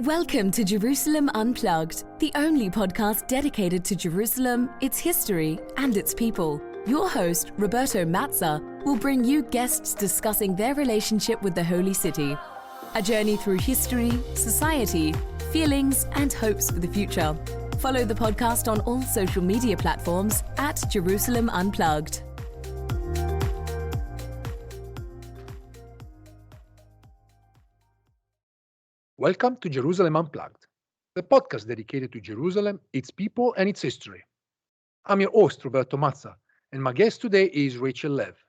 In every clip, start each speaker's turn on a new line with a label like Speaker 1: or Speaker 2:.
Speaker 1: Welcome to Jerusalem Unplugged, the only podcast dedicated to Jerusalem, its history, and its people. Your host, Roberto Mazza, will bring you guests discussing their relationship with the Holy City. A journey through history, society, feelings, and hopes for the future. Follow the podcast on all social media platforms at Jerusalem Unplugged.
Speaker 2: Welcome to Jerusalem Unplugged, the podcast dedicated to Jerusalem, its people, and its history. I'm your host, Roberto Mazza, and my guest today is Rachel Lev.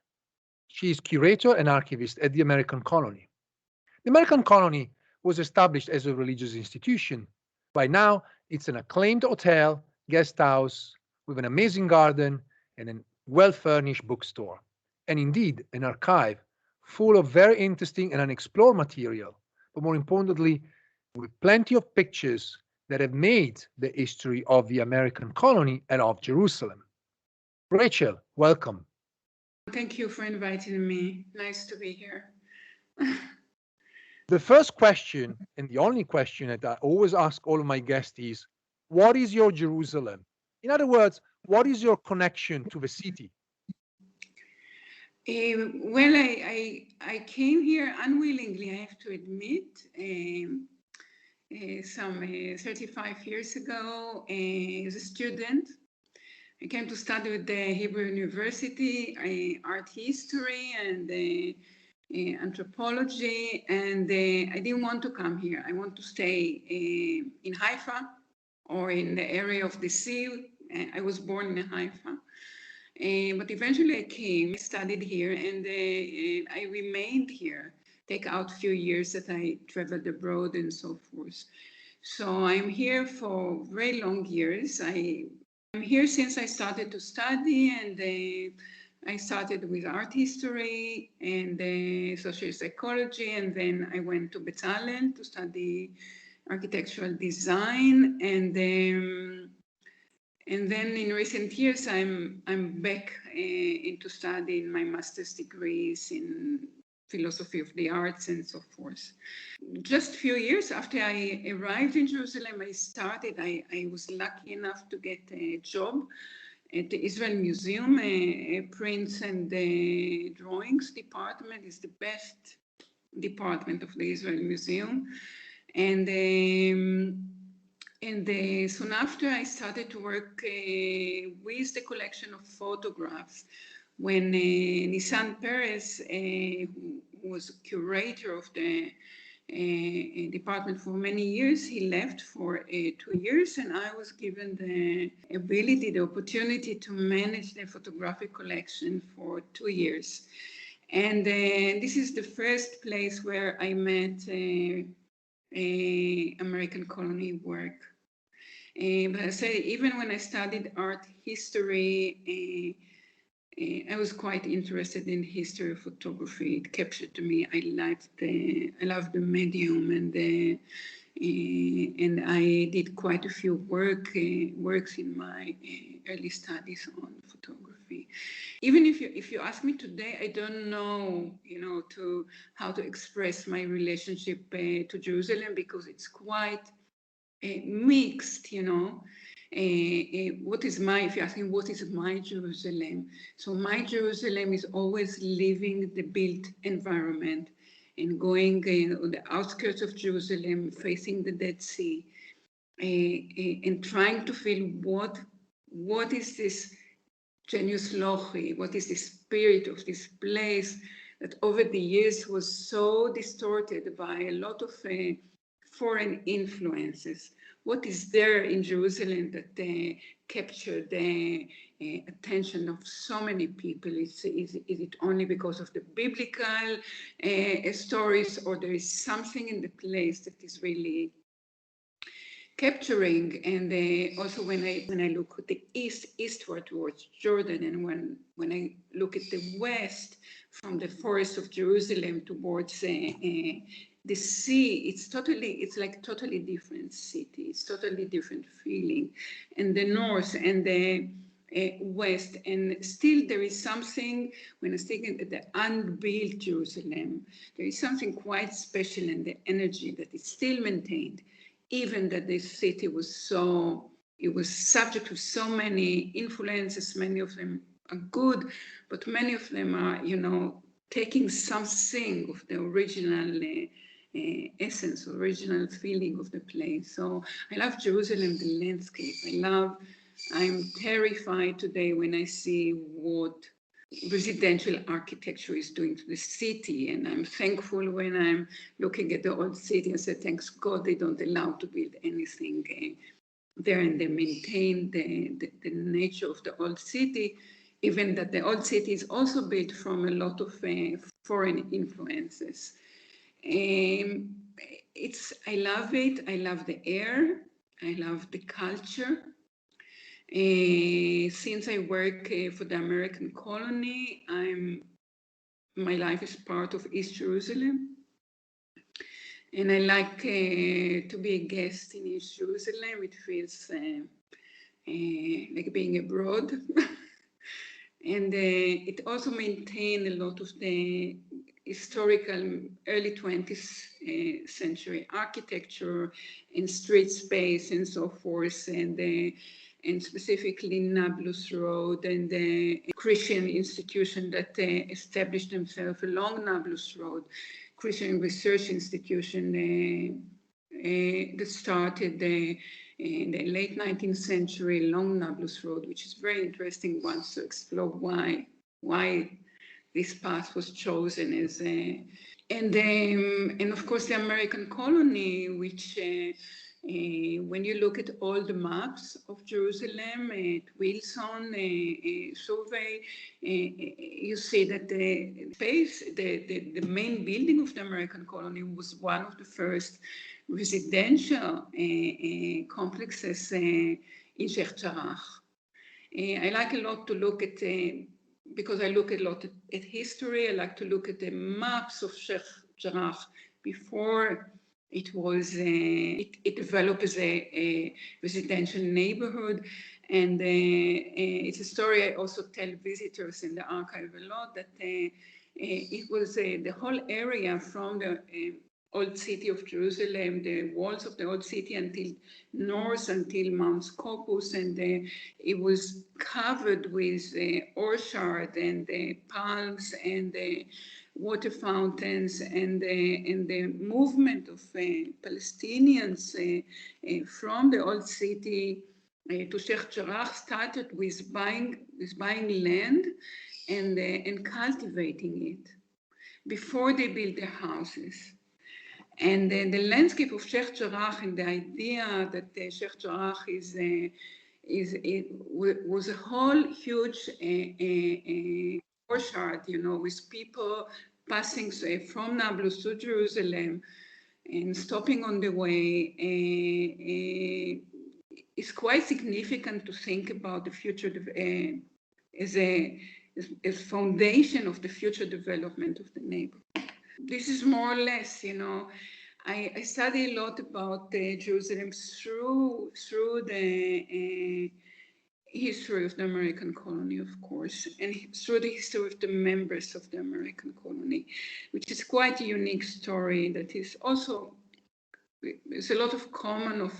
Speaker 2: She is curator and archivist at the American Colony. The American Colony was established as a religious institution. By now, it's an acclaimed hotel, guest house, with an amazing garden and a well-furnished bookstore, and indeed an archive full of very interesting and unexplored material, but more importantly, with plenty of pictures that have made the history of the American colony and of Jerusalem. Rachel, welcome.
Speaker 3: Thank you for inviting me. Nice to be here.
Speaker 2: The first question, and the only question that I always ask all of my guests is, what is your Jerusalem? In other words, what is your connection to the city?
Speaker 3: Well, I came here unwillingly, I have to admit, some 35 years ago as a student. I came to study with the Hebrew University, art history and anthropology, and I didn't want to come here. I want to stay in Haifa or in the area of the sea. I was born in Haifa. But eventually I came, studied here, and I remained here. Take out a few years that I traveled abroad and so forth. So I'm here for very long years. I'm here since I started to study, and I started with art history and social psychology, and then I went to Bezalel to study architectural design, and then in recent years, I'm back into studying my master's degrees in philosophy of the arts and so forth. Just a few years after I arrived in Jerusalem, I was lucky enough to get a job at the Israel Museum, prints and drawings department is the best department of the Israel Museum. And soon after, I started to work with the collection of photographs. When Nissan Perez, who was curator of the department for many years, he left for 2 years, and I was given the ability, the opportunity to manage the photographic collection for 2 years. And this is the first place where I met American colony work. But I say, even when I studied art history, I was quite interested in history of photography. It captured to me. I loved the medium, and I did quite a few works in my early studies on photography. Even if you ask me today, I don't know, how to express my relationship to Jerusalem, because it's quite mixed, if you're asking what is my Jerusalem, so my Jerusalem is always living the built environment and going on the outskirts of Jerusalem, facing the Dead Sea, and trying to feel what is this genius loci, what is the spirit of this place that over the years was so distorted by a lot of foreign influences. What is there in Jerusalem that captured the attention of so many people? Is it only because of the biblical stories, or there is something in the place that is really capturing? And also when I look at the eastward towards Jordan, and when I look at the west from the forest of Jerusalem towards the sea, it's like totally different city. It's totally different feeling. And the north and the west, and still there is something, when I was thinking at the unbuilt Jerusalem, there is something quite special in the energy that is still maintained. even that this city was subject to so many influences. Many of them are good, but many of them are, taking something of the original essence, original feeling of the place. So I love Jerusalem, the landscape. I'm terrified today when I see what residential architecture is doing to the city, and I'm thankful when I'm looking at the old city and say, thanks God they don't allow to build anything there, and they maintain the nature of the old city, even that the old city is also built from a lot of foreign influences. I love it. I love the air. I love the culture. Since I work for the American colony, my life is part of East Jerusalem. And I like to be a guest in East Jerusalem. It feels like being abroad. And it also maintained a lot of the historical early 20th century architecture and street space and so forth, and specifically Nablus Road and the Christian institution that established themselves along Nablus Road, Christian research institution that started in the late 19th century along Nablus Road, which is very interesting once to explore why this path was chosen as and of course the American colony, which when you look at all the maps of Jerusalem, at Wilson survey, you see that the main building of the American colony was one of the first residential complexes in Sheikh Jarrah. I like a lot to look at, because I look a lot at history, I like to look at the maps of Sheikh Jarrah before it was, it developed as a residential neighborhood. And it's a story I also tell visitors in the archive a lot, that it was the whole area from the old city of Jerusalem, the walls of the old city until Mount Scopus, and it was covered with orchard and palms and water fountains, and the movement of Palestinians from the old city to Sheikh Jarrah started with buying land and cultivating it before they built their houses. And the landscape of Sheikh Jarrah and the idea that Sheikh Jarrah was a whole huge orchard, with people passing from Nablus to Jerusalem and stopping on the way, is quite significant to think about the future as a foundation of the future development of the neighborhood. This is more or less, I study a lot about Jerusalem through the history of the American colony, of course, and through the history of the members of the American colony, which is quite a unique story that is also, there's a lot of common of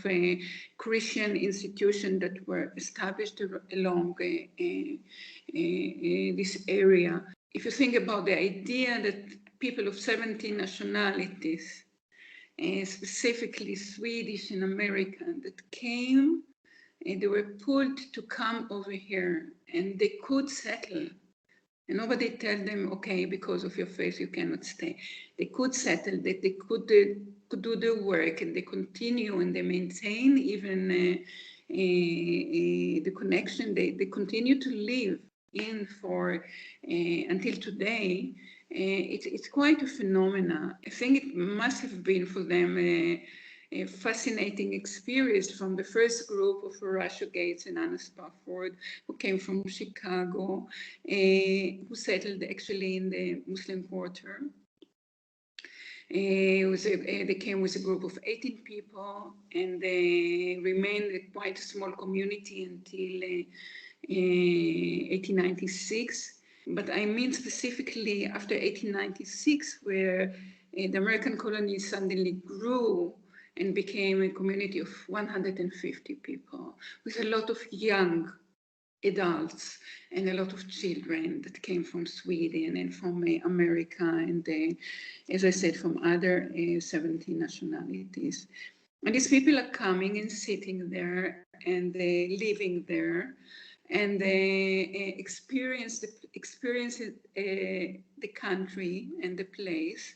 Speaker 3: Christian institutions that were established along this area. If you think about the idea that people of 17 nationalities, specifically Swedish and American, that came and they were pulled to come over here, and they could settle. And nobody told them, okay, because of your faith you cannot stay. They could settle, that they could do the work, and they continue and they maintain even the connection. They continue to live in for until today. It's quite a phenomenon. I think it must have been for them a fascinating experience from the first group of Horatio Gates and Anna Spafford, who came from Chicago, who settled actually in the Muslim Quarter. They came with a group of 18 people, and they remained quite a small community until 1896. But I mean specifically after 1896, where the American colony suddenly grew and became a community of 150 people with a lot of young adults and a lot of children that came from Sweden and from America and, as I said, from other 17 nationalities. And these people are coming and sitting there and living there, and they experience the country and the place.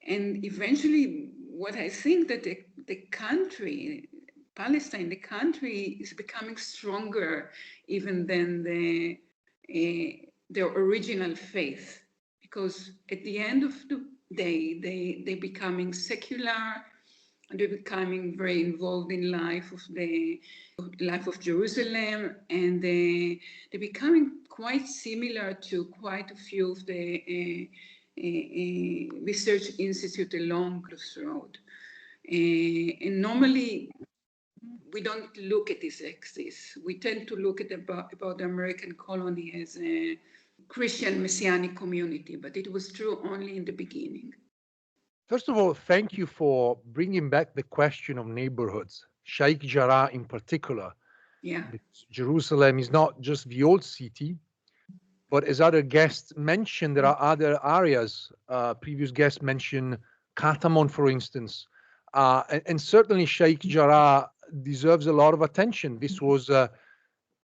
Speaker 3: And eventually, what I think that the country, Palestine, the country is becoming stronger even than their original faith, because at the end of the day, they're becoming secular, and they're becoming very involved in life of Jerusalem, and they're becoming quite similar to quite a few of the research institute along this road. And normally, we don't look at this axis. We tend to look at about the American colony as a Christian messianic community, but it was true only in the beginning.
Speaker 2: First of all, thank you for bringing back the question of neighborhoods, Sheikh Jarrah in particular.
Speaker 3: Yeah.
Speaker 2: Jerusalem is not just the old city, but as other guests mentioned, there are other areas. Previous guests mentioned Katamon, for instance. And certainly Sheikh Jarrah deserves a lot of attention. This was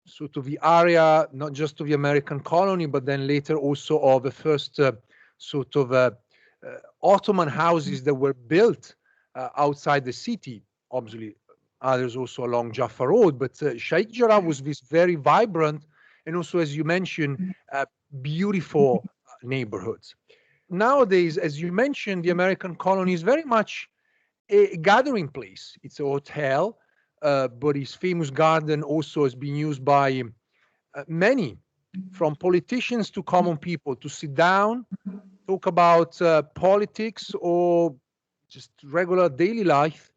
Speaker 2: sort of the area, not just of the American colony, but then later also of the first sort of Ottoman houses that were built outside the city. Obviously, others also along Jaffa Road, but Sheikh Jarrah was this very vibrant and also, as you mentioned, beautiful neighborhoods. Nowadays, as you mentioned, the American colony is very much a gathering place. It's a hotel, but its famous garden also has been used by many, from politicians to common people, to sit down, talk about politics or just regular daily life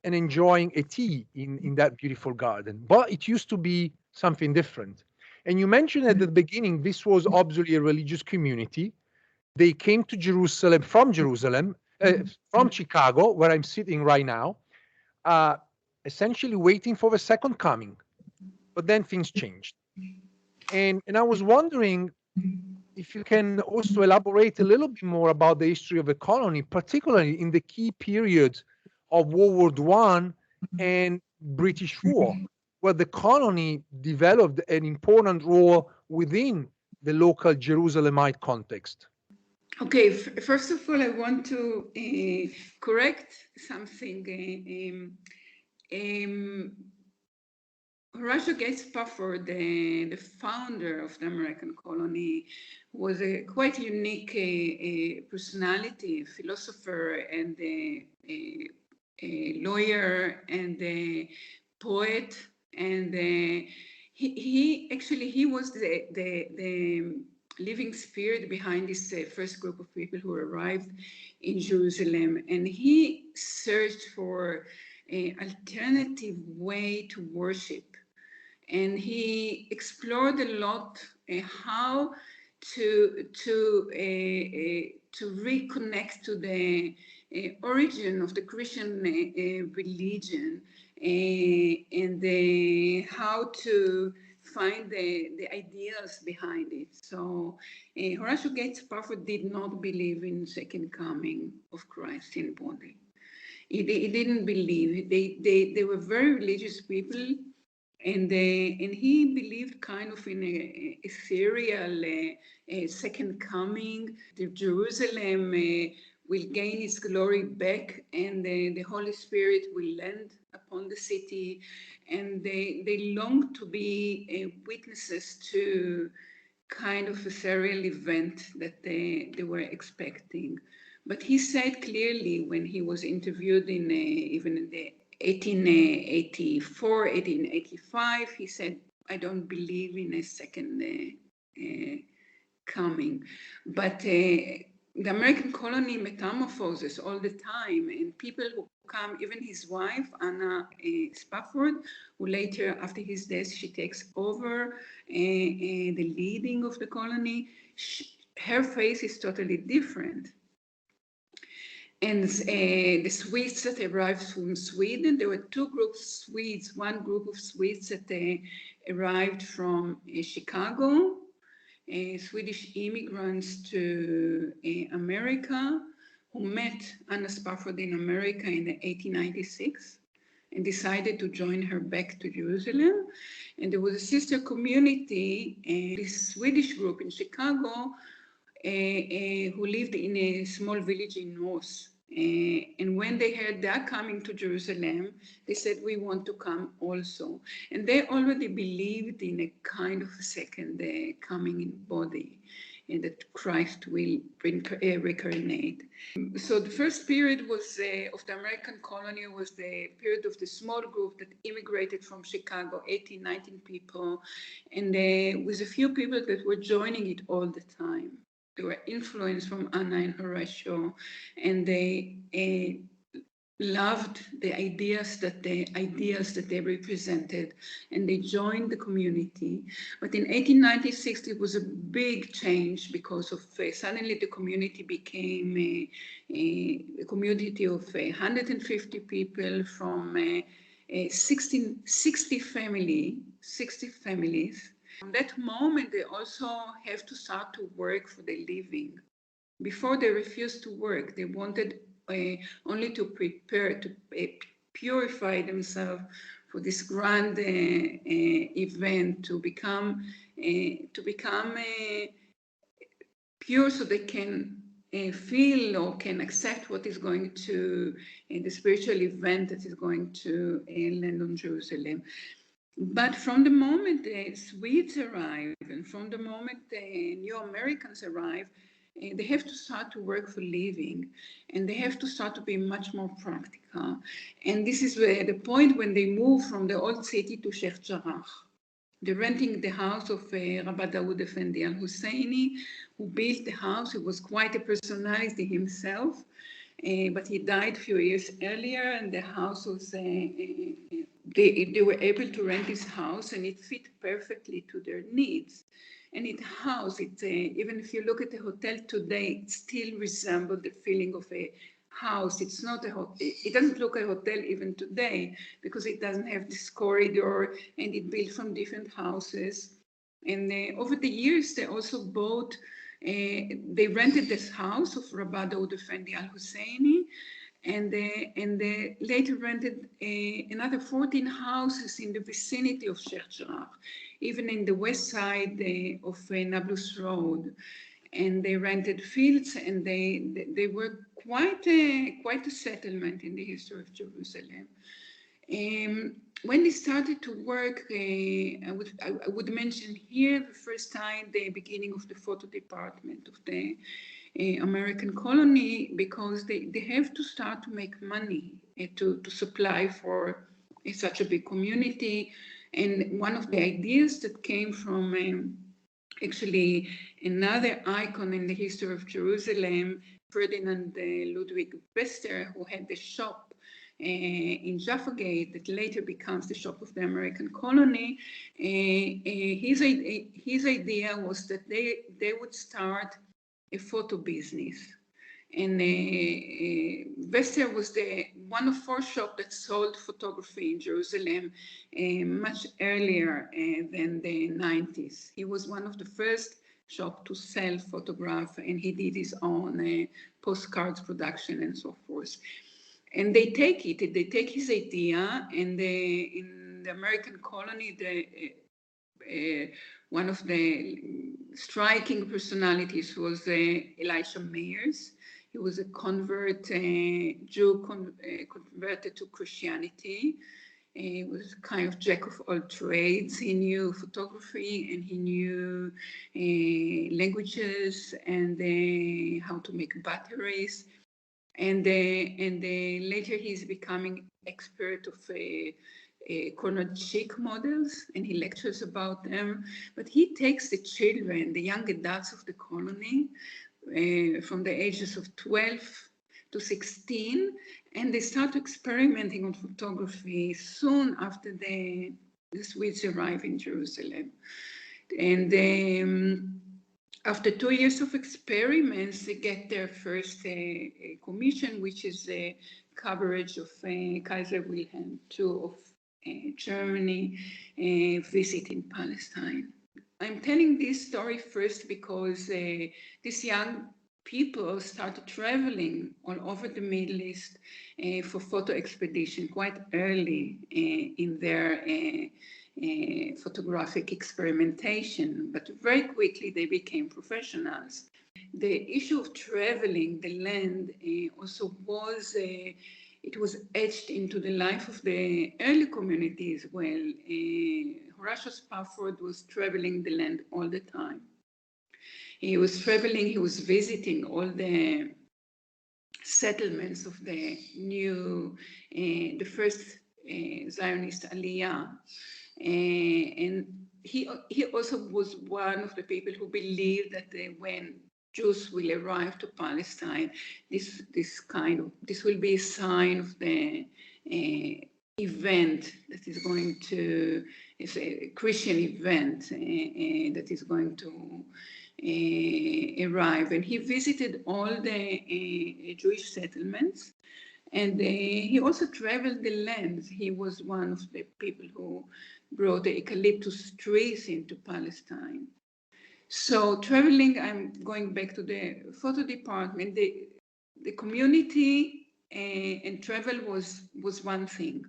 Speaker 2: and enjoying a tea in that beautiful garden. But it used to be something different. And you mentioned at the beginning, this was obviously a religious community. They came to Jerusalem, from Chicago, where I'm sitting right now, essentially waiting for the second coming. But then things changed. And I was wondering if you can also elaborate a little bit more about the history of the colony, particularly in the key period of World War I and British rule, where the colony developed an important role within the local Jerusalemite context.
Speaker 3: Okay, first of all, I want to correct something. Horatio Gates Spafford, the founder of the American colony, was a quite unique personality, philosopher and a lawyer and a poet. And he was the living spirit behind this first group of people who arrived in Jerusalem. And he searched for an alternative way to worship. And he explored a lot how to reconnect to the origin of the Christian religion and how to find the ideas behind it. So Horatio Gates Spafford did not believe in second coming of Christ in body. He didn't believe. They were very religious people. And he believed kind of in a ethereal second coming. The Jerusalem will gain its glory back, and the Holy Spirit will land upon the city. And they longed to be witnesses to kind of a ethereal event that they were expecting. But he said clearly when he was interviewed even in the 1884, 1885, he said, I don't believe in a second coming. But the American colony metamorphoses all the time, and people who come, even his wife, Anna Spafford, who later, after his death, she takes over the leading of the colony. Her face is totally different. And the Swedes that arrived from Sweden, there were two groups of Swedes. One group of Swedes that arrived from Chicago, Swedish immigrants to America, who met Anna Spafford in America in 1896 and decided to join her back to Jerusalem. And there was a sister community, this Swedish group in Chicago, who lived in a small village in North. And when they heard they're coming to Jerusalem, they said, we want to come also. And they already believed in a kind of a second coming in body, and that Christ will reincarnate. So the first period was of the American colony was the period of the small group that immigrated from Chicago, 18, 19 people, and with a few people that were joining it all the time. They were influenced from Anna and Horatio, and they loved the ideas that they represented, and they joined the community. But in 1896, it was a big change because of suddenly the community became a community of 150 people from 60 families. From that moment, they also have to start to work for their living. Before, they refused to work. They wanted only to prepare, to purify themselves for this grand event, to become pure, so they can feel or can accept what is going to the spiritual event that is going to land on Jerusalem. But from the moment the Swedes arrive and from the moment the new Americans arrive, they have to start to work for living, and they have to start to be much more practical. And this is where the point when they move from the old city to Sheikh Jarrah. They're renting the house of Rabbi Dawood Effendi al-Husseini, who built the house. He was quite a personality himself, but he died a few years earlier, and the house was, they were able to rent this house, and it fit perfectly to their needs. And it housed, even if you look at the hotel today, it still resembles the feeling of a house. It's not a hotel. It doesn't look like a hotel even today because it doesn't have this corridor, and it built from different houses. And over the years, they also bought, they rented this house of Rabbi Dawood Effendi al-Husseini, and they later rented another 14 houses in the vicinity of Sheikh Jarrah, even in the west side of Nablus Road. And they rented fields, and they were quite a settlement in the history of Jerusalem. When they started to work, I would mention here the first time the beginning of the photo department of the American colony, because they have to start to make money to supply for such a big community. And one of the ideas that came from actually another icon in the history of Jerusalem, Ferdinand Ludwig Bester, who had the shop in Jaffa Gate that later becomes the shop of the American colony. His idea was that they would start a photo business. And Bester was the one of 4 shops that sold photography in Jerusalem much earlier than the 90s. He was one of the first shops to sell photograph, and he did his own postcards production and so forth. And they take his idea, and in the American colony, one of the striking personalities was Elisha Mayers. He was a convert, Jew converted to Christianity. He was kind of jack of all trades. He knew photography, and he knew languages, and how to make batteries. And later he's becoming expert of cornered chic models, and he lectures about them. But he takes the children, the young adults of the colony, from the ages of 12 to 16, and they start experimenting on photography soon after the Swedes arrive in Jerusalem. And After 2 years of experiments, they get their first commission, which is a coverage of Kaiser Wilhelm II of Germany, visiting Palestine. I'm telling this story first because these young people started traveling all over the Middle East for photo expedition quite early in their photographic experimentation, but very quickly they became professionals. The issue of traveling the land also was it was etched into the life of the early community as well. Horatio Spafford was traveling the land all the time. He was traveling, he was visiting all the settlements of the new, the first Zionist Aliyah. And he also was one of the people who believed that when Jews will arrive to Palestine, this will be a sign of the event that is going to, it's a Christian event that is going to arrive. And he visited all the Jewish settlements, and he also traveled the lands. He was one of the people who brought the eucalyptus trees into Palestine. So traveling, I'm going back to the photo department, the community and travel was one thing.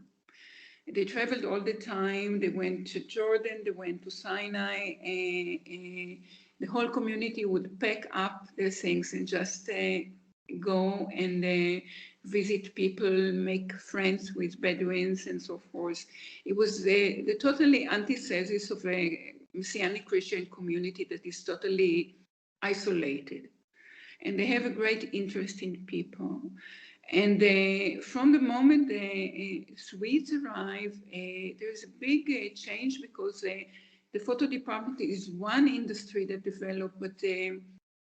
Speaker 3: They traveled all the time. They went to Jordan, they went to Sinai. The whole community would pack up their things and just go and visit people, make friends with Bedouins and so forth. It was the totally antithesis of a Messianic Christian community that is totally isolated. And they have a great interest in people. And from the moment the Swedes arrive, there's a big change because the photo department is one industry that developed, but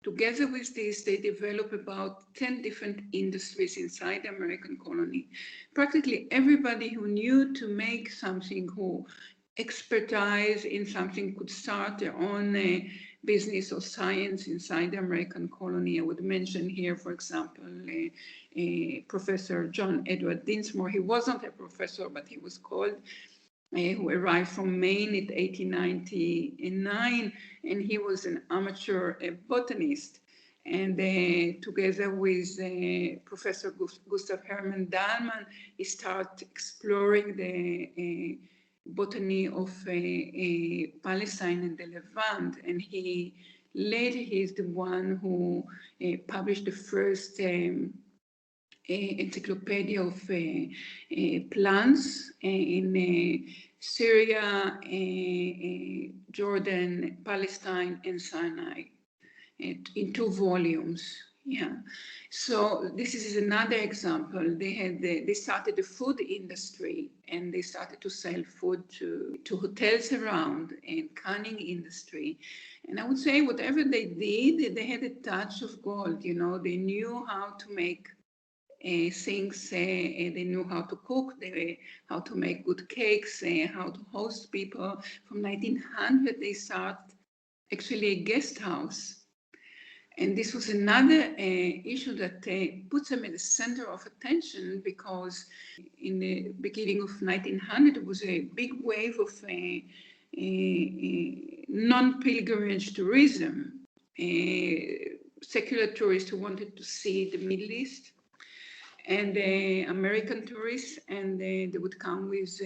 Speaker 3: together with this, they develop about 10 different industries inside the American colony. Practically everybody who knew to make something, who expertise in something, could start their own business or science inside the American colony. I would mention here, for example, Professor John Edward Dinsmore. He wasn't a professor, but he was called, who arrived from Maine in 1899, and he was an amateur botanist. And together with Professor Gustav Hermann Dahlmann, he started exploring the botany of Palestine and the Levant. And he later he's the one who published the first encyclopedia of plants in Syria, Jordan, Palestine, and Sinai in 2 volumes. Yeah, so this is another example. They started the food industry, and they started to sell food to hotels around, and canning industry. And I would say whatever they did, they had a touch of gold. You know, they knew how to make things, they knew how to cook, how to make good cakes, how to host people. From 1900, they started actually a guest house. And this was another issue that puts them at the center of attention, because in the beginning of 1900, there was a big wave of non-pilgrimage tourism, secular tourists who wanted to see the Middle East, and American tourists, and they would come with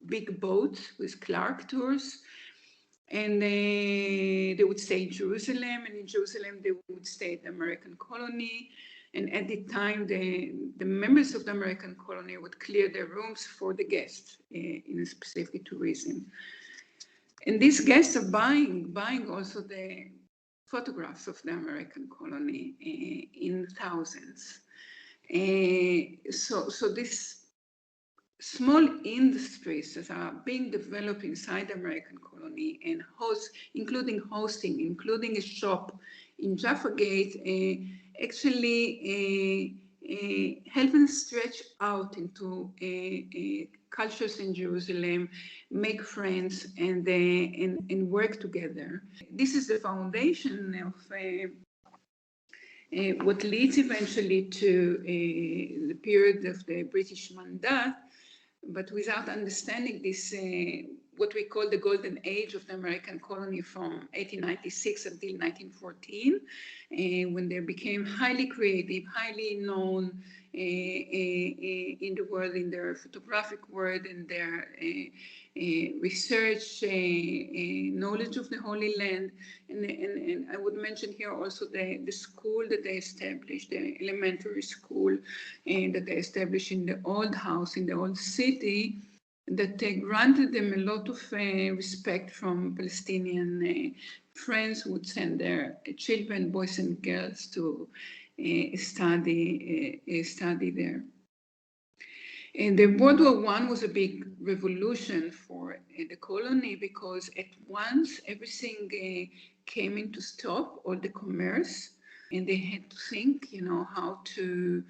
Speaker 3: big boats, with Clark tours, and they would stay in Jerusalem, and in Jerusalem they would stay at the American colony. And at the time, the members of the American colony would clear their rooms for the guests in a specific tourism. And these guests are buying also the photographs of the American colony in thousands. So these small industries that are being developed inside the American colony, and including hosting, including a shop in Jaffa Gate, actually help them stretch out into cultures in Jerusalem, make friends, and work together. This is the foundation of what leads eventually to the period of the British Mandate, but without understanding this, what we call the golden age of the American colony from 1896 until 1914, when they became highly creative, highly known in the world, in their photographic world, and their research, knowledge of the Holy Land. And I would mention here also the school that they established, the elementary school that they established in the old house, in the old city, that granted them a lot of respect from Palestinian friends who would send their children, boys and girls, to study there. And the World War I was a big revolution for the colony, because at once everything came into stop, all the commerce, and they had to think, how to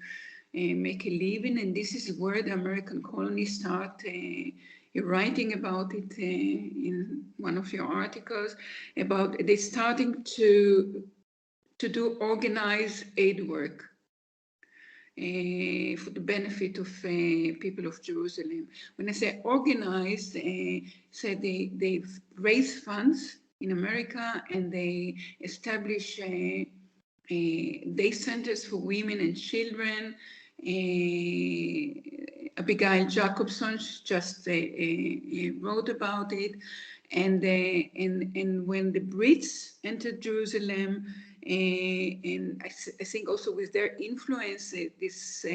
Speaker 3: make a living. And this is where the American colony start. You're writing about it in one of your articles, about they starting to do organized aid work for the benefit of people of Jerusalem. When I say organized, say they raise funds in America, and they establish day centers for women and children. Abigail Jacobson just wrote about it. And when the Brits entered Jerusalem, and I think also with their influence, this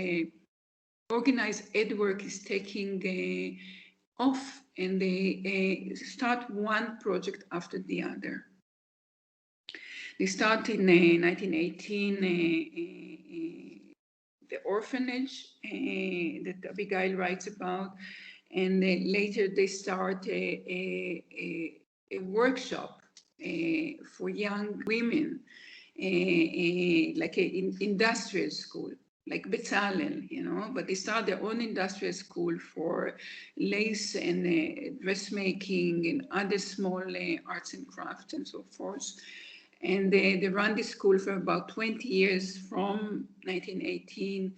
Speaker 3: organized aid work is taking off, and they start one project after the other. They start in 1918, the orphanage that Abigail writes about, and later they start a workshop for young women, like an industrial school, like Bezalel, but they start their own industrial school for lace and dressmaking and other small arts and crafts and so forth. And they run this school for about 20 years, from 1918.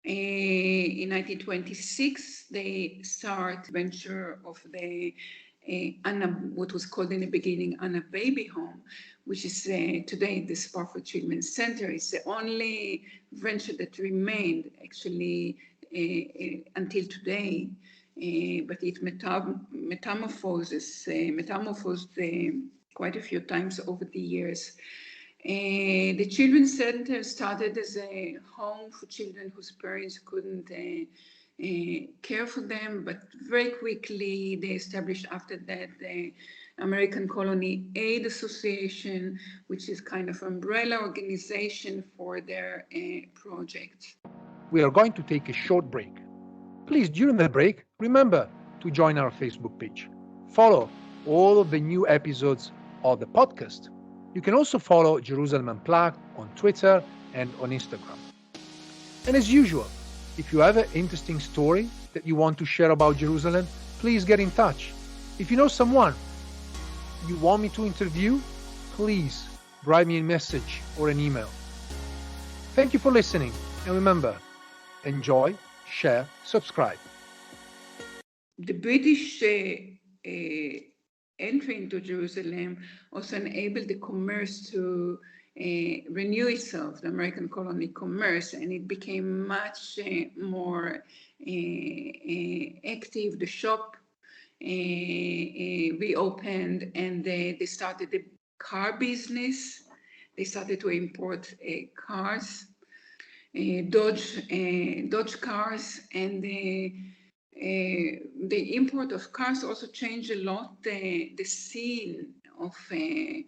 Speaker 3: In 1926, they start venture of the what was called in the beginning Anna Baby Home, which is today the Spofford Children's Center. It's the only venture that remained actually until today, but it metamorphosed quite a few times over the years. The Children's Center started as a home for children whose parents couldn't care for them, but very quickly they established after that the American Colony Aid Association, which is kind of umbrella organization for their projects.
Speaker 2: We are going to take a short break. Please, during the break, remember to join our Facebook page. Follow all of the new episodes of the podcast. You can also follow Jerusalem Unplugged on Twitter and on Instagram. And as usual, if you have an interesting story that you want to share about Jerusalem, please get in touch. If you know someone you want me to interview, please write me a message or an email. Thank you for listening, and remember, enjoy, share, subscribe.
Speaker 3: The British entry into Jerusalem also enabled the commerce to renew itself, the American colony commerce, and it became much more active. The shop reopened, and they started the car business. They started to import cars, Dodge cars, and the import of cars also changed a lot the scene of the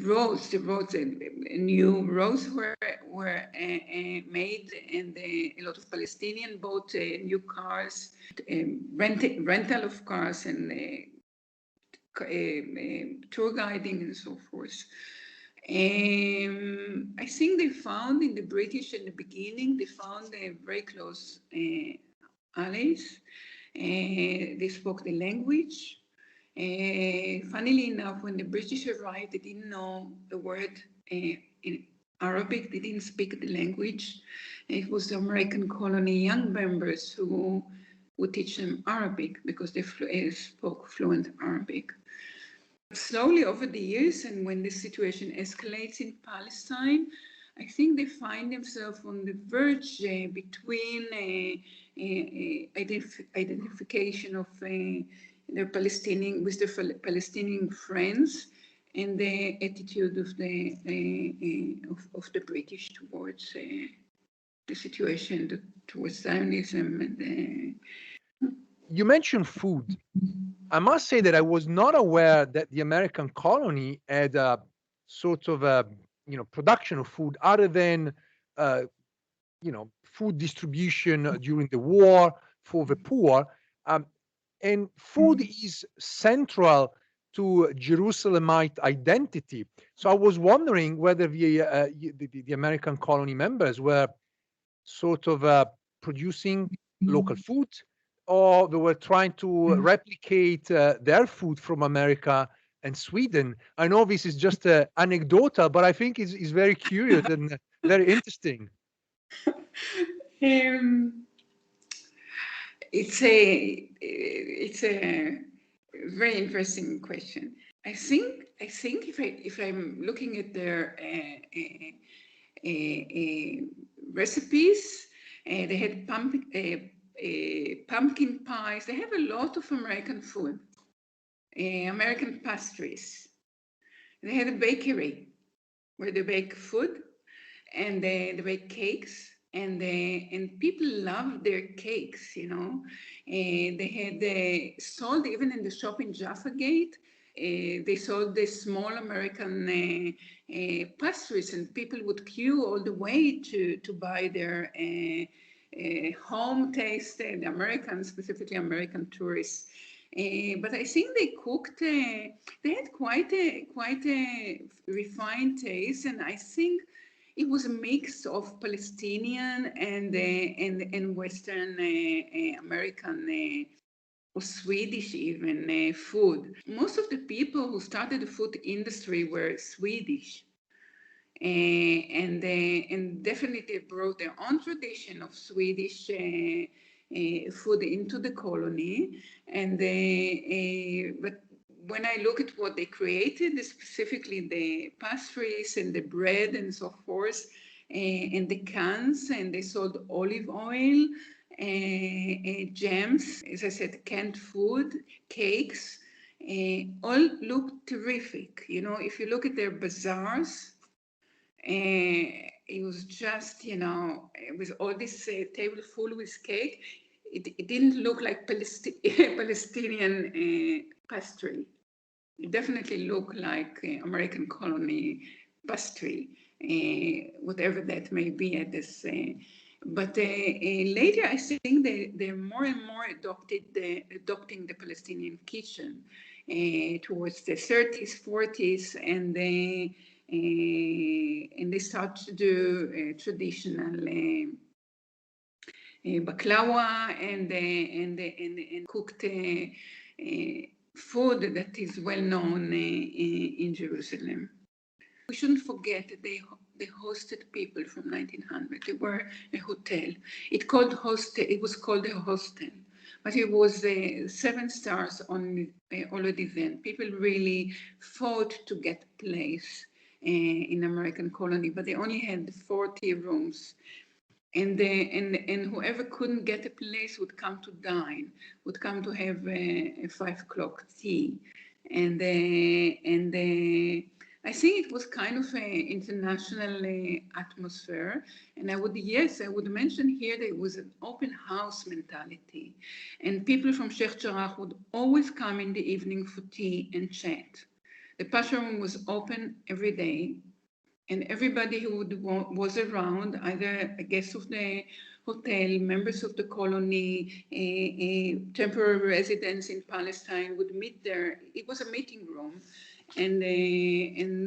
Speaker 3: roads. New roads were made, and a lot of Palestinians bought new cars, rental of cars, and tour guiding and so forth. I think they found in the British in the beginning, they found very close allies. They spoke the language. Funnily enough, when the British arrived, they didn't know the word in Arabic. They didn't speak the language. It was the American colony young members who would teach them Arabic because they spoke fluent Arabic. Slowly over the years, and when the situation escalates in Palestine, I think they find themselves on the verge between identification of their Palestinian friends and the attitude of the British towards the situation, towards Zionism. And
Speaker 2: You mentioned food. I must say that I was not aware that the American colony had a sort of a production of food other than food distribution during the war for the poor, and food is central to Jerusalemite identity. So I was wondering whether the American colony members were sort of producing local food, or they were trying to replicate their food from America and Sweden. I know this is just anecdotal, but I think it's very curious and very interesting.
Speaker 3: It's a very interesting question. I think if I'm looking at their recipes, they had pumpkin pies. They have a lot of American food, American pastries. They had a bakery where they bake food, and they bake cakes. And people love their cakes, They had sold, even in the shop in Jaffa Gate, they sold the small American pastries, and people would queue all the way to buy their home taste, the Americans, specifically American tourists. But I think they cooked, they had quite a refined taste, and I think it was a mix of Palestinian and Western American or Swedish even food. Most of the people who started the food industry were Swedish, and definitely brought their own tradition of Swedish food into the colony. And but when I look at what they created, specifically the pastries and the bread and so forth, and the cans, and they sold olive oil, jams, as I said, canned food, cakes, all look terrific. If you look at their bazaars, it was just, with all this table full with cake, it didn't look like Palestinian pastry. It definitely looked like American colony pastry, whatever that may be at this. But later, I think they're more and more adopting the Palestinian kitchen towards the 30s, 40s, and they start to do traditional baklawa and cooked food that is well known in Jerusalem. We shouldn't forget that they hosted people from 1900. They were a hotel. It was called a hostel, but it was 7 stars already then. People really fought to get a place in American colony, but they only had 40 rooms. And whoever couldn't get a place would come to dine, would come to have a 5 o'clock tea. And I think it was kind of an international atmosphere. And I would mention here that it was an open house mentality. And people from Sheikh Jarrah would always come in the evening for tea and chat. The Pasha room was open every day. And everybody who was around, either a guest of the hotel, members of the colony, temporary residents in Palestine would meet there. It was a meeting room, and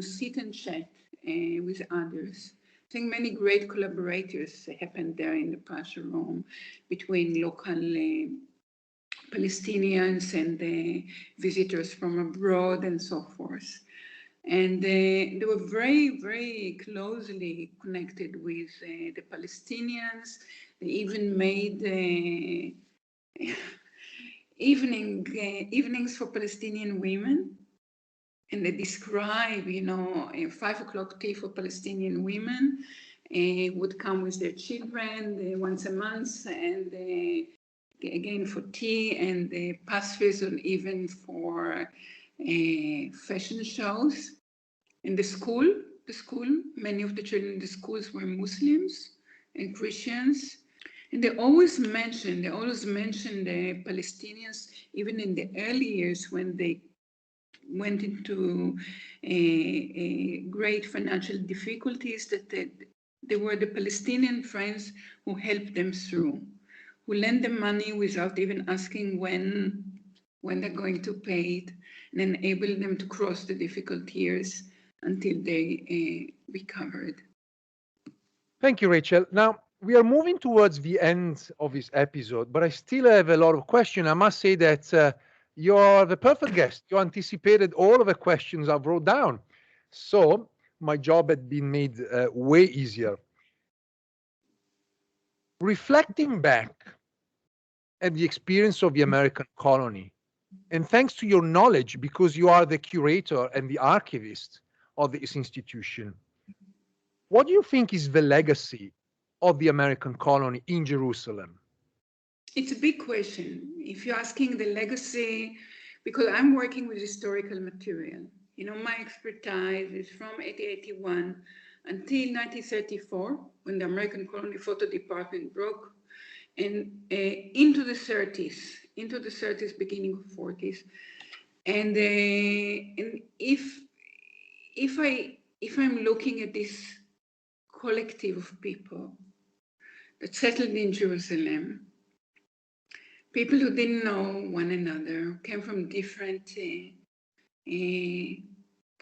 Speaker 3: sit and chat. with others. I think many great collaborators happened there in the Pasha Rome between local Palestinians and visitors from abroad and so forth. And they were very, very closely connected with the Palestinians. They even made evenings for Palestinian women. And they describe, a 5 o'clock tea for Palestinian women would come with their children once a month, and again for tea, and pastries, and even for fashion shows. In the school, many of the children in the schools were Muslims and Christians. And they always mentioned the Palestinians, even in the early years when they went into great financial difficulties, that they were the Palestinian friends who helped them through, who lent them money without even asking when they're going to pay it, and enabled them to cross the difficult years until they recovered.
Speaker 2: Thank you, Rachel. Now, we are moving towards the end of this episode, but I still have a lot of questions. I must say that you're the perfect guest. You anticipated all of the questions I wrote down. So my job had been made way easier. Reflecting back at the experience of the American colony, and thanks to your knowledge, because you are the curator and the archivist of this institution, what do you think is the legacy of the American colony in Jerusalem?
Speaker 3: It's a big question. If you're asking the legacy, because I'm working with historical material, my expertise is from 1881 until 1934, when the American colony photo department broke, and into the 30s, beginning of 40s. And if I'm looking at this collective of people that settled in Jerusalem, people who didn't know one another, came from different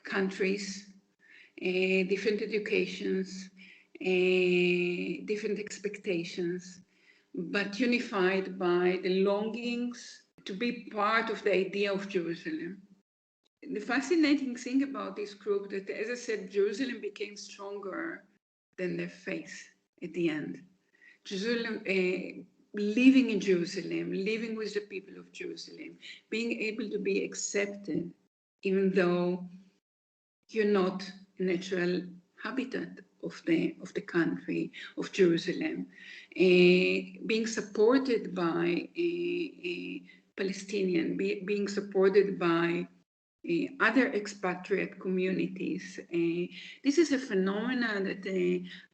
Speaker 3: countries, different educations, different expectations, but unified by the longings to be part of the idea of Jerusalem. The fascinating thing about this group that, as I said, Jerusalem became stronger than their faith at the end. Jerusalem, living in Jerusalem, living with the people of Jerusalem, being able to be accepted, even though you're not a natural habitat of the country of Jerusalem, being supported by Palestinian, being supported by other expatriate communities. This is a phenomenon that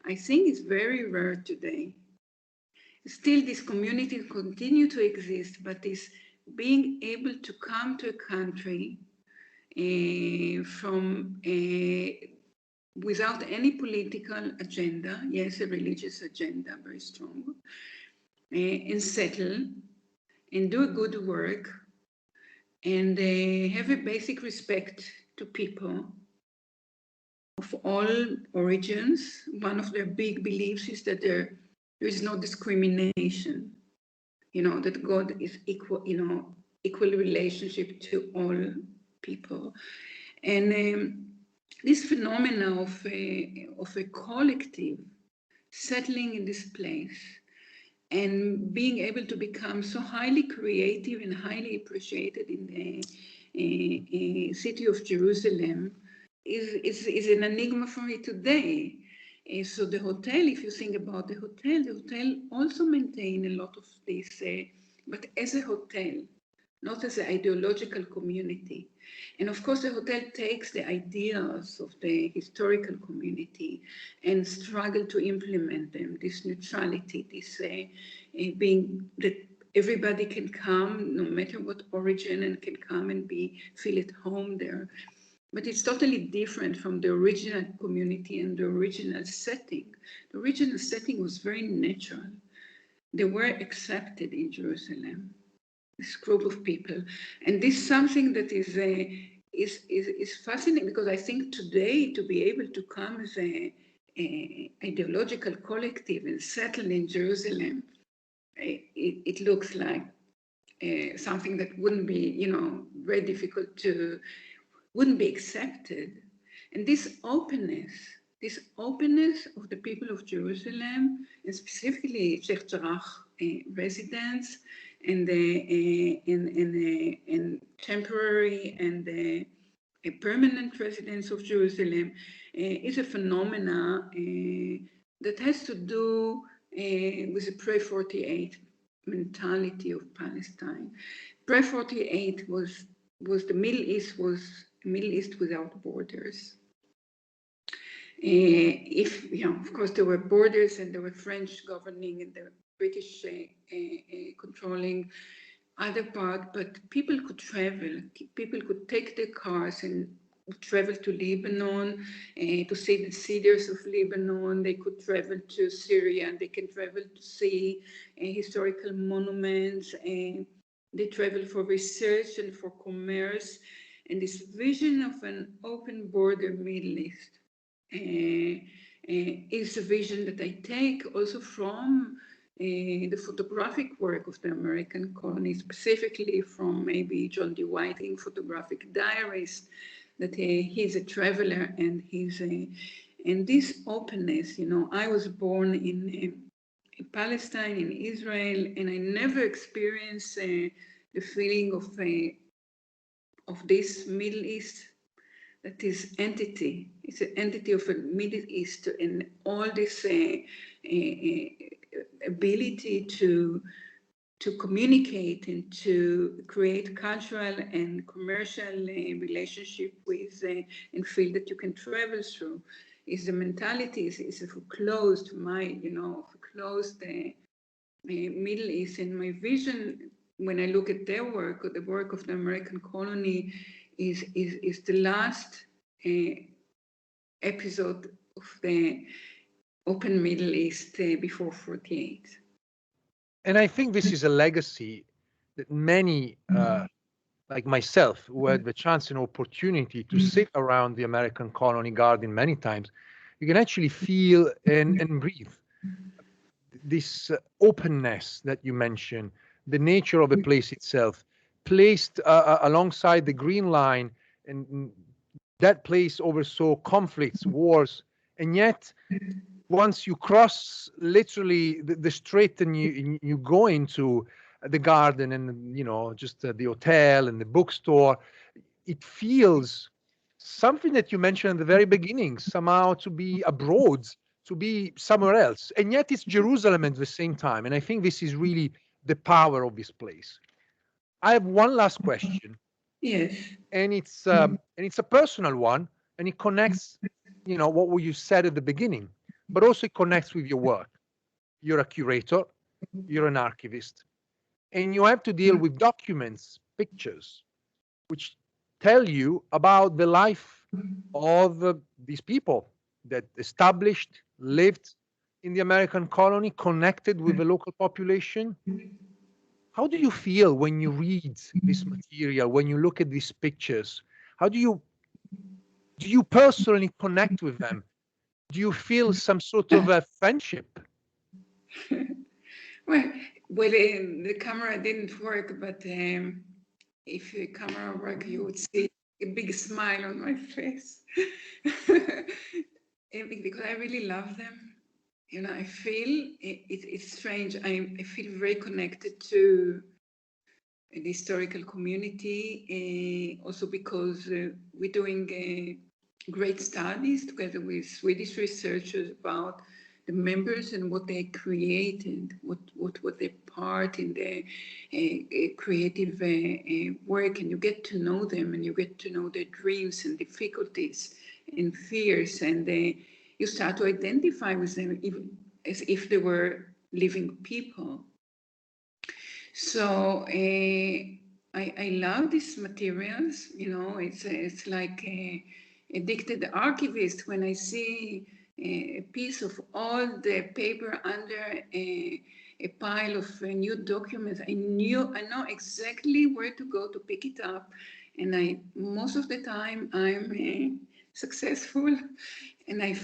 Speaker 3: I think is very rare today. Still, these communities continue to exist, but is being able to come to a country from without any political agenda, yes, a religious agenda, very strong, and settle and do a good work, and have a basic respect to people of all origins. One of their big beliefs is that there is no discrimination, that God is equal, equal relationship to all people. And this phenomena of a collective settling in this place and being able to become so highly creative and highly appreciated in the city of Jerusalem is an enigma for me today. So the hotel, if you think about the hotel also maintains a lot of this, but as a hotel, not as an ideological community. And of course, the hotel takes the ideas of the historical community and struggle to implement them, this neutrality, this being that everybody can come, no matter what origin, and can come and feel at home there. But it's totally different from the original community and the original setting. The original setting was very natural. They were accepted in Jerusalem, this group of people. And this is something that is is fascinating, because I think today to be able to come as a ideological collective and settle in Jerusalem, it looks like something that wouldn't be, very difficult to, wouldn't be accepted. And this openness of the people of Jerusalem, and specifically Sheikh Jarrah residents, and temporary and permanent residents of Jerusalem, is a phenomena that has to do with the pre-48 mentality of Palestine. Pre-48 was the Middle East, was a Middle East without borders. Of course, there were borders, and there were French governing and the British controlling other part, but people could travel. People could take their cars and travel to Lebanon to see the cedars of Lebanon. They could travel to Syria. They can travel to see historical monuments. They travel for research and for commerce. And this vision of an open border Middle East is a vision that I take also from the photographic work of the American colony, specifically from maybe John D. Whiting photographic diaries, that he's a traveler, and and this openness, I was born in Palestine, in Israel, and I never experienced the feeling of this Middle East, that is entity. It's an entity of a Middle East, and all this ability to communicate and to create cultural and commercial relationship with and feel that you can travel through, is the mentality, is a closed mind, of a closed Middle East. And my vision, when I look at their work, or the work of the American colony, is the last episode of the open Middle East before 48.
Speaker 2: And I think this is a legacy that many, like myself, who had the chance and opportunity to sit around the American colony garden many times, you can actually feel and breathe this openness that you mentioned, the nature of the place itself, placed alongside the Green Line, and that place oversaw conflicts, wars, and yet once you cross literally the street and you go into the garden and just the hotel and the bookstore, it feels something that you mentioned at the very beginning, somehow to be abroad, to be somewhere else, and yet it's Jerusalem at the same time. And I think this is really the power of this place. I have one last question.
Speaker 3: Yes.
Speaker 2: And it's a personal one, and it connects, what you said at the beginning, but also it connects with your work. You're a curator, you're an archivist, and you have to deal with documents, pictures, which tell you about the life of these people that established, lived in the American colony, connected with the local population. How do you feel when you read this material, when you look at these pictures? How do you personally connect with them? Do you feel some sort of a friendship?
Speaker 3: Well, the camera didn't work, but if the camera worked, you would see a big smile on my face. Because I really love them. I feel it's strange. I feel very connected to the historical community, also because we're doing great studies together with Swedish researchers about the members and what they created, what was their part in the creative work, and you get to know them, and you get to know their dreams and difficulties and fears, and you start to identify with them as if they were living people. So I love these materials. It's like a addicted archivist when I see a piece of all the paper under a pile of new documents. I know exactly where to go to pick it up And most of the time I'm successful, and I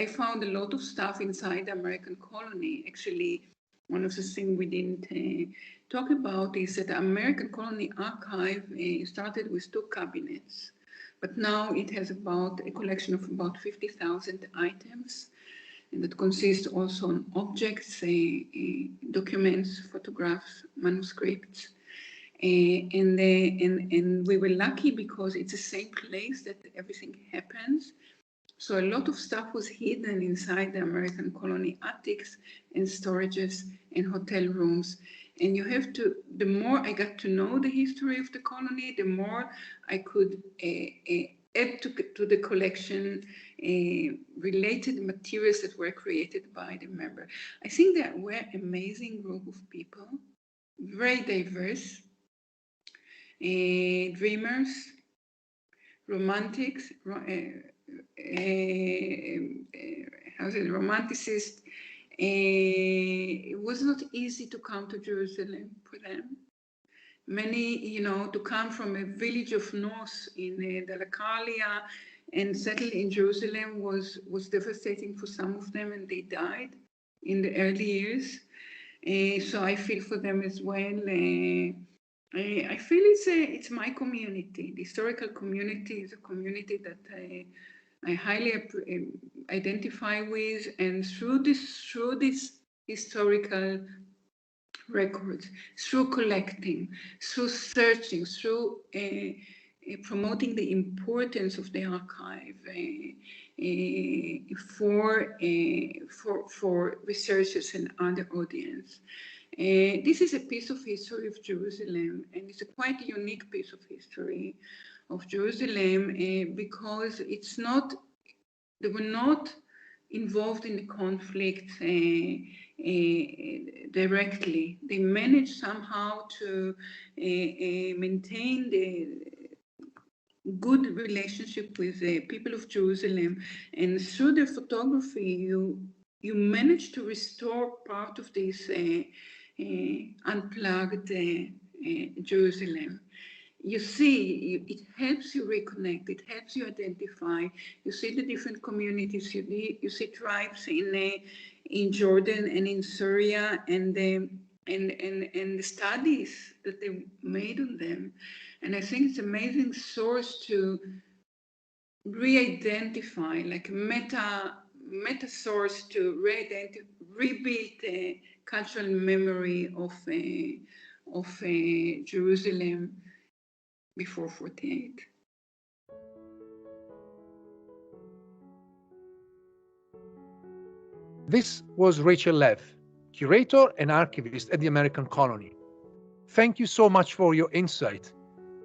Speaker 3: found a lot of stuff inside the American colony. Actually, one of the things we didn't talk about is that the American Colony Archive started with 2 cabinets, but now it has about a collection of about 50,000 items, and that consists also on objects, documents, photographs, manuscripts. And we were lucky because it's the same place that everything happens. So a lot of stuff was hidden inside the American colony attics and storages and hotel rooms. And you have to, the more I got to know the history of the colony, the more I could add to the collection related materials that were created by the member. I think that we're an amazing group of people, very diverse, dreamers, romantics, romanticists. It was not easy to come to Jerusalem for them. Many, to come from a village of North in Dalakarlia and settle in Jerusalem was devastating for some of them, and they died in the early years. So I feel for them as well. I feel it's my community. The historical community is a community that I highly identify with, and through this historical records, through collecting, through searching, through promoting the importance of the archive for researchers and other audience. This is a piece of history of Jerusalem, and it's a quite unique piece of history of Jerusalem because they were not involved in the conflict directly. They managed somehow to maintain the good relationship with the people of Jerusalem, and through the photography you manage to restore part of this unplugged Jerusalem. You see, it helps you reconnect, it helps you identify. You see the different communities, you see tribes in Jordan and in Syria, and the studies that they made on them. And I think it's an amazing source to re-identify, like a meta source to rebuild the cultural memory of Jerusalem before 48.
Speaker 2: This was Rachel Lev, curator and archivist at the American Colony. Thank you so much for your insight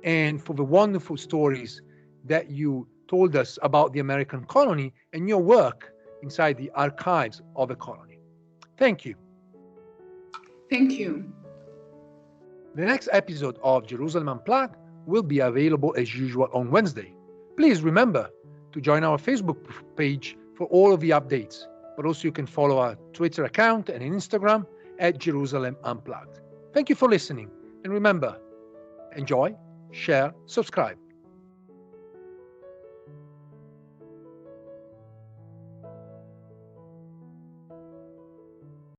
Speaker 2: and for the wonderful stories that you told us about the American Colony and your work inside the archives of the colony. Thank you.
Speaker 3: Thank you.
Speaker 2: The next episode of Jerusalem Unplugged will be available as usual on Wednesday. Please remember to join our Facebook page for all of the updates, but also you can follow our Twitter account and Instagram at Jerusalem Unplugged. Thank you for listening, and remember, enjoy, share, subscribe.